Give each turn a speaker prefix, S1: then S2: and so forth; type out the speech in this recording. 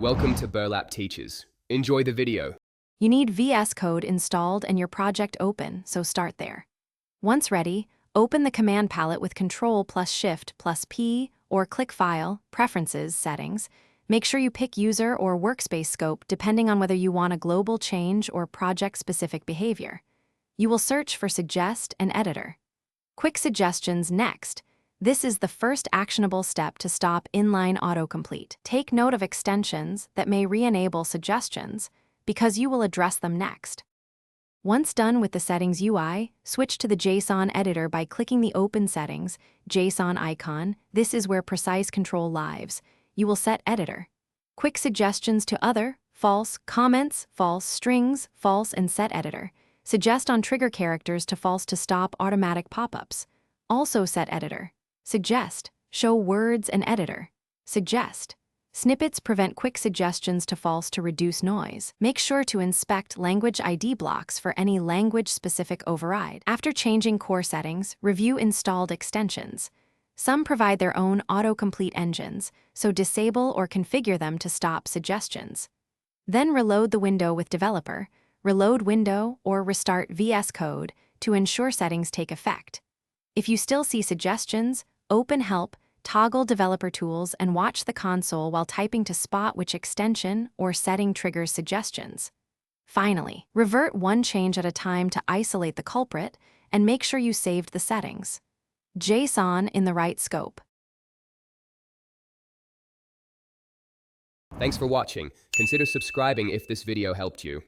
S1: Welcome to Burlap Teachers. Enjoy the video.
S2: You need VS Code installed and your project open, so start there. Once ready, open the command palette with Ctrl plus Shift plus P or click File, Preferences, Settings. Make sure you pick User or Workspace Scope depending on whether you want a global change or project-specific behavior. You will search for Suggest and Editor. Quick Suggestions next. This is the first actionable step to stop inline autocomplete. Take note of extensions that may re-enable suggestions because you will address them next. Once done with the Settings UI, switch to the JSON editor by clicking the Open Settings JSON icon. This is where precise control lives. You will set Editor. Quick suggestions to other, false, comments, false, strings, false, and set Editor. Suggest on trigger characters to false to stop automatic pop-ups. Also set Editor. Suggest, show words and editor. Suggest. Snippets prevent quick suggestions to false to reduce noise. Make sure to inspect language ID blocks for any language-specific override. After changing core settings, review installed extensions. Some provide their own autocomplete engines, so disable or configure them to stop suggestions. Then reload the window with Developer, reload window, or restart VS Code to ensure settings take effect. If you still see suggestions, open Help, toggle Developer Tools, and watch the console while typing to spot which extension or setting triggers suggestions. Finally, revert one change at a time to isolate the culprit and make sure you saved the settings. JSON in the right scope.
S1: Thanks for watching. Consider subscribing if this video helped you.